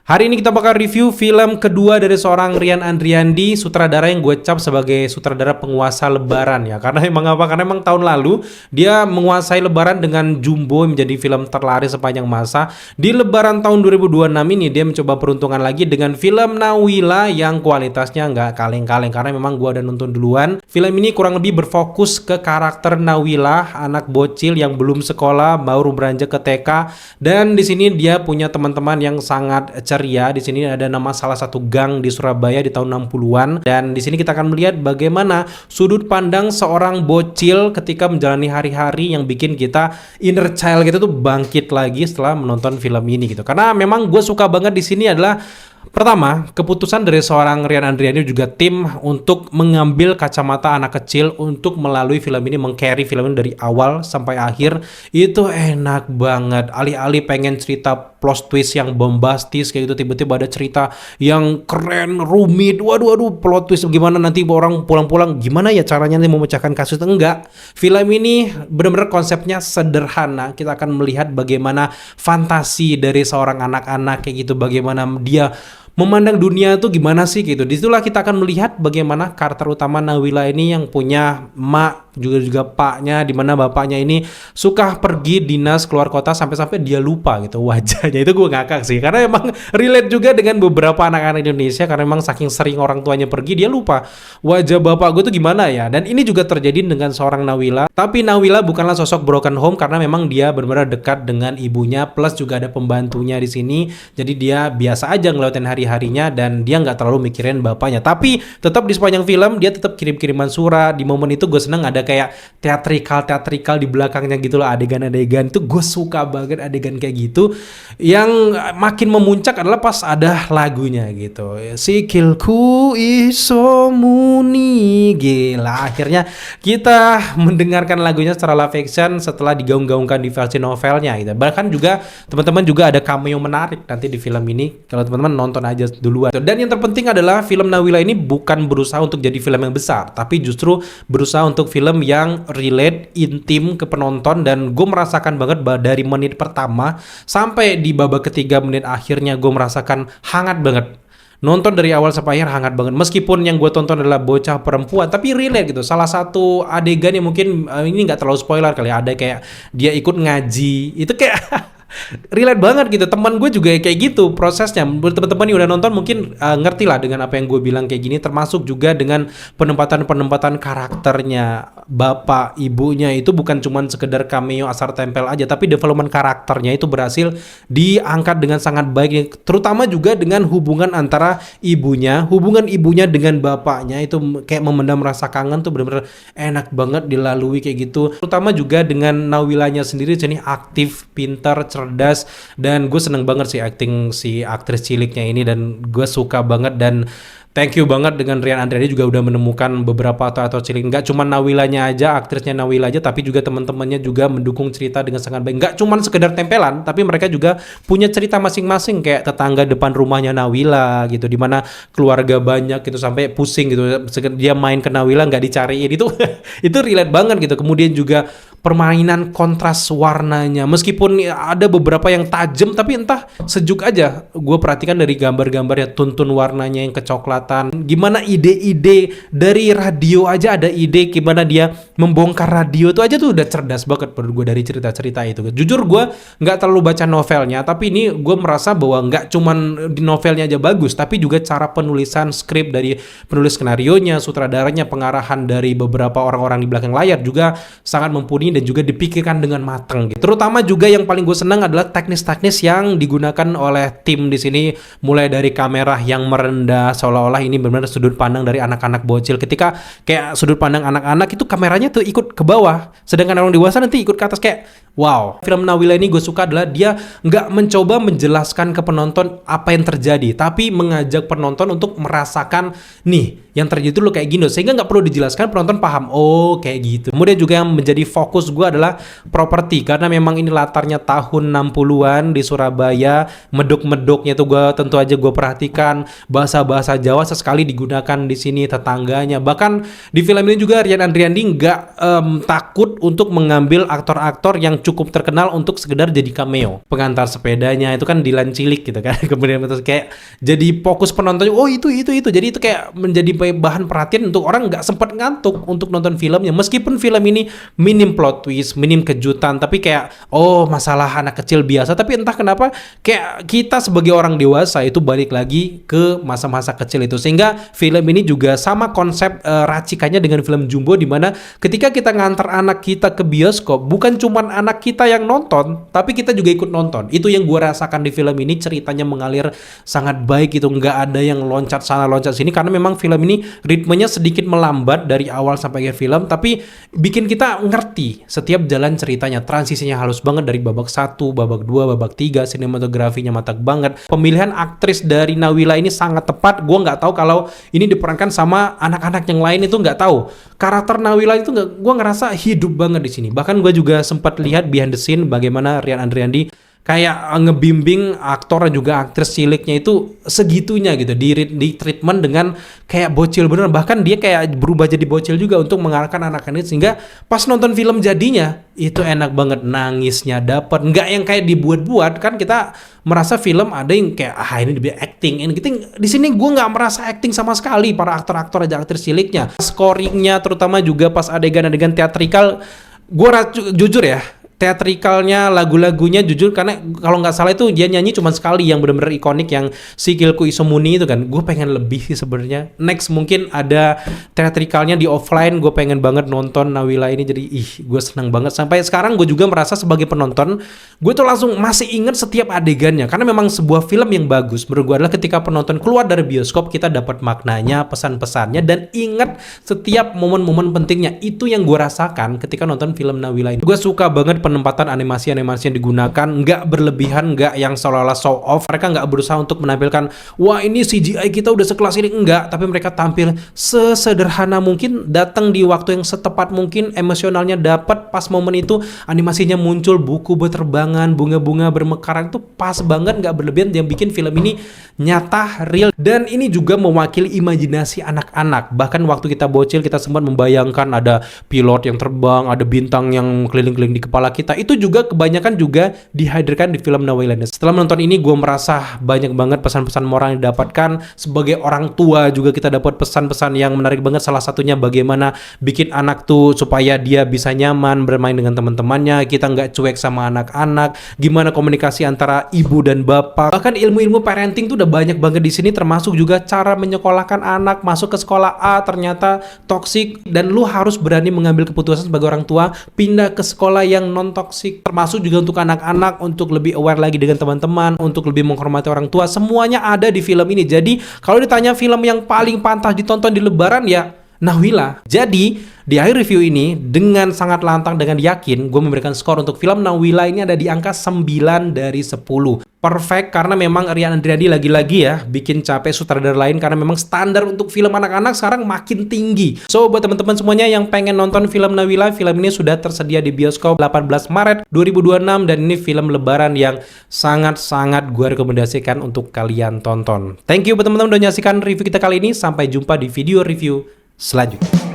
Hari ini kita bakal review film kedua dari seorang Rian Andriandi, sutradara yang gue cap sebagai sutradara penguasa Lebaran ya. Karena emang apa? Karena emang tahun lalu dia menguasai Lebaran dengan Jumbo menjadi film terlaris sepanjang masa. Di Lebaran tahun 2026 ini dia mencoba peruntungan lagi dengan film Nawila yang kualitasnya nggak kaleng-kaleng. Karena memang gue udah nonton duluan. Film ini kurang lebih berfokus ke karakter Nawila, anak bocil yang belum sekolah, baru beranjak ke TK. Dan di sini dia punya teman-teman yang sangat ceria. Di sini ada nama salah satu gang di Surabaya di tahun 60-an, dan di sini kita akan melihat bagaimana sudut pandang seorang bocil ketika menjalani hari-hari yang bikin kita inner child gitu tuh bangkit lagi setelah menonton film ini gitu. Karena memang gue suka banget di sini adalah pertama, keputusan dari seorang Rian Andriandi juga tim untuk mengambil kacamata anak kecil untuk melalui film ini, meng-carry film ini dari awal sampai akhir. Itu enak banget. Alih-alih pengen cerita plot twist yang bombastis kayak gitu, tiba-tiba ada cerita yang keren, rumit. Waduh, plot twist gimana nanti orang pulang-pulang gimana ya caranya nih memecahkan kasus. Enggak. Film ini benar-benar konsepnya sederhana. Kita akan melihat bagaimana fantasi dari seorang anak-anak kayak gitu, bagaimana dia memandang dunia tuh gimana sih gitu. Disitulah kita akan melihat bagaimana karakter utama Nawila ini yang punya emak juga paknya, dimana bapaknya ini suka pergi dinas keluar kota sampai-sampai dia lupa gitu wajahnya. Itu gue ngakak sih karena emang relate juga dengan beberapa anak-anak Indonesia, karena emang saking sering orang tuanya pergi dia lupa wajah bapak gue tuh gimana ya. Dan ini juga terjadi dengan seorang Nawila, tapi Nawila bukanlah sosok broken home karena memang dia benar-benar dekat dengan ibunya, plus juga ada pembantunya di sini. Jadi dia biasa aja ngelewatin hari-harinya dan dia nggak terlalu mikirin bapaknya. Tapi tetap di sepanjang film dia tetap kirim-kiriman surat. Di momen itu gue seneng ada kayak teatrikal di belakangnya gitu loh, adegan-adegan itu gue suka banget adegan kayak gitu. Yang makin memuncak adalah pas ada lagunya gitu, sikilku iso muni. Gila, akhirnya kita mendengarkan lagunya secara live action setelah digaung-gaungkan di versi novelnya gitu. Bahkan juga teman-teman juga ada cameo menarik nanti di film ini, kalau teman-teman nonton aja duluan. Dan yang terpenting adalah film Nawila ini bukan berusaha untuk jadi film yang besar, tapi justru berusaha untuk film yang relate, intim ke penonton. Dan gue merasakan banget dari menit pertama sampai di babak ketiga menit akhirnya gue merasakan hangat banget. Nonton dari awal sampai akhir hangat banget. Meskipun yang gue tonton adalah bocah perempuan, tapi relate gitu. Salah satu adegan yang mungkin ini nggak terlalu spoiler kali ya, ada kayak dia ikut ngaji. Itu kayak relate banget gitu. Teman gue juga kayak gitu prosesnya. Teman-teman yang udah nonton mungkin ngerti lah dengan apa yang gue bilang kayak gini. Termasuk juga dengan penempatan karakternya. Bapak ibunya itu bukan cuman sekedar cameo asal tempel aja, tapi development karakternya itu berhasil diangkat dengan sangat baik. Terutama juga dengan hubungan antara hubungan ibunya dengan bapaknya itu kayak memendam rasa kangen tuh bener-bener enak banget dilalui kayak gitu. Terutama juga dengan Nawilanya sendiri, jadi aktif, pintar, cerdas, dan gue seneng banget sih acting si aktris ciliknya ini, dan gue suka banget. Dan thank you banget dengan Rian Andriandi juga udah menemukan beberapa atau cilik. Nggak cuma Nawilanya aja, aktrisnya Nawila aja, tapi juga teman-temannya juga mendukung cerita dengan sangat baik. Nggak cuma sekedar tempelan, tapi mereka juga punya cerita masing-masing, kayak tetangga depan rumahnya Nawila gitu, dimana keluarga banyak gitu sampai pusing gitu. Dia main ke Nawila nggak dicariin itu itu relate banget gitu. Kemudian juga permainan kontras warnanya, meskipun ada beberapa yang tajam tapi entah sejuk aja. Gue perhatikan dari gambar-gambarnya, tuntun warnanya yang kecoklatan, gimana ide-ide dari radio aja, ada ide gimana dia membongkar radio itu aja tuh udah cerdas banget menurut gue dari cerita-cerita itu. Jujur gue nggak terlalu baca novelnya, tapi ini gue merasa bahwa nggak cuman di novelnya aja bagus, tapi juga cara penulisan skrip dari penulis skenarionya, sutradaranya, pengarahan dari beberapa orang-orang di belakang layar juga sangat mumpuni dan juga dipikirkan dengan matang gitu. Terutama juga yang paling gue senang adalah teknis-teknis yang digunakan oleh tim di sini, mulai dari kamera yang merendah seolah-olah ini benar-benar sudut pandang dari anak-anak bocil. Ketika kayak sudut pandang anak-anak itu kameranya tuh ikut ke bawah, sedangkan orang dewasa nanti ikut ke atas. Kayak wow. Film Nawila ini gue suka adalah dia nggak mencoba menjelaskan ke penonton apa yang terjadi, tapi mengajak penonton untuk merasakan nih yang terjadi itu lo kayak gini, sehingga nggak perlu dijelaskan, penonton paham, oh kayak gitu. Kemudian juga yang menjadi fokus gue adalah properti, karena memang ini latarnya tahun 60-an di Surabaya. Medok-medoknya tuh tentu aja gue perhatikan, bahasa-bahasa Jawa sesekali digunakan di sini, tetangganya. Bahkan di film ini juga Rian Andriandi nggak takut untuk mengambil aktor-aktor yang cukup terkenal untuk sekedar jadi cameo. Pengantar sepedanya itu kan Dilan Cilik gitu kan. Kemudian terus kayak jadi fokus penonton, oh itu. Jadi itu kayak menjadi bahan perhatian untuk orang nggak sempat ngantuk untuk nonton filmnya. Meskipun film ini minim plot twist, minim kejutan, tapi kayak oh masalah anak kecil biasa. Tapi entah kenapa kayak kita sebagai orang dewasa itu balik lagi ke masa-masa kecil itu. Sehingga film ini juga sama konsep racikannya dengan film Jumbo, di mana ketika kita ngantar anak kita ke bioskop, bukan cuman anak kita yang nonton, tapi kita juga ikut nonton. Itu yang gue rasakan di film ini. Ceritanya mengalir sangat baik, itu nggak ada yang loncat sana loncat sini, karena memang film ini ritmenya sedikit melambat dari awal sampai akhir film, tapi bikin kita ngerti setiap jalan ceritanya. Transisinya halus banget dari babak 1, babak 2, babak 3, sinematografinya mantap banget. Pemilihan aktris dari Nawila ini sangat tepat. Gue nggak tahu kalau ini diperankan sama anak-anak yang lain, itu nggak tahu. Karakter Nawila itu gue ngerasa hidup banget di sini. Bahkan gue juga sempat lihat behind the scene bagaimana Rian Andriandi kayak ngebimbing aktor dan juga aktris ciliknya itu segitunya gitu, di treatment dengan kayak bocil bener. Bahkan dia kayak berubah jadi bocil juga untuk mengarahkan anak-anak, sehingga pas nonton film jadinya itu enak banget, nangisnya dapat, nggak yang kayak dibuat-buat. Kan kita merasa film ada yang kayak ini dia acting, ini gitu. Di sini gue nggak merasa acting sama sekali para aktor-aktor aja, aktris ciliknya. Scoringnya terutama juga pas adegan-adegan teatrikal, gue jujur ya, teatrikalnya, lagu-lagunya jujur, karena kalau nggak salah itu dia nyanyi cuma sekali yang benar-benar ikonik, yang Sikilku Isomuni itu kan. Gue pengen lebih sih sebenarnya. Next mungkin ada teatrikalnya di offline, gue pengen banget nonton Nawila ini. Jadi gue senang banget. Sampai sekarang gue juga merasa sebagai penonton, gue tuh langsung masih inget setiap adegannya, karena memang sebuah film yang bagus menurut gue adalah ketika penonton keluar dari bioskop, kita dapat maknanya, pesan-pesannya, dan ingat setiap momen-momen pentingnya. Itu yang gue rasakan ketika nonton film Nawila ini. Gue suka banget penempatan animasi-animasi yang digunakan, nggak berlebihan, nggak yang seolah-olah show off. Mereka nggak berusaha untuk menampilkan, wah ini CGI kita udah sekelas ini, enggak. Tapi mereka tampil sesederhana mungkin, datang di waktu yang setepat mungkin, emosionalnya dapat pas momen itu, animasinya muncul, buku berterbangan, bunga-bunga bermekaran, itu pas banget, nggak berlebihan, yang bikin film ini nyata, real. Dan ini juga mewakili imajinasi anak-anak. Bahkan waktu kita bocil, kita sempat membayangkan ada pilot yang terbang, ada bintang yang keliling-keliling di kepala kita. Itu juga kebanyakan juga dihadirkan di film Nawila. Setelah menonton ini, gue merasa banyak banget pesan-pesan moral yang didapatkan. Sebagai orang tua juga kita dapat pesan-pesan yang menarik banget. Salah satunya bagaimana bikin anak tuh supaya dia bisa nyaman bermain dengan teman-temannya, kita nggak cuek sama anak-anak, gimana komunikasi antara ibu dan bapak. Bahkan ilmu-ilmu parenting tuh udah banyak banget di sini, termasuk juga cara menyekolahkan anak. Masuk ke sekolah A ternyata toksik, dan lu harus berani mengambil keputusan sebagai orang tua, pindah ke sekolah yang non toksik. Termasuk juga untuk anak-anak, untuk lebih aware lagi dengan teman-teman, untuk lebih menghormati orang tua. Semuanya ada di film ini. Jadi kalau ditanya film yang paling pantas ditonton di Lebaran, ya Nawila. Jadi di akhir review ini, dengan sangat lantang, dengan yakin, gue memberikan skor untuk film Nawila ini ada di angka 9 dari 10. Perfect, karena memang Rian Andriandi lagi-lagi ya bikin capek sutradara lain, karena memang standar untuk film anak-anak sekarang makin tinggi. So buat teman-teman semuanya yang pengen nonton film Nawila, film ini sudah tersedia di bioskop 18 Maret 2026, dan ini film Lebaran yang sangat-sangat gue rekomendasikan untuk kalian tonton. Thank you buat teman-teman udah nyaksikan review kita kali ini. Sampai jumpa di video review selanjutnya.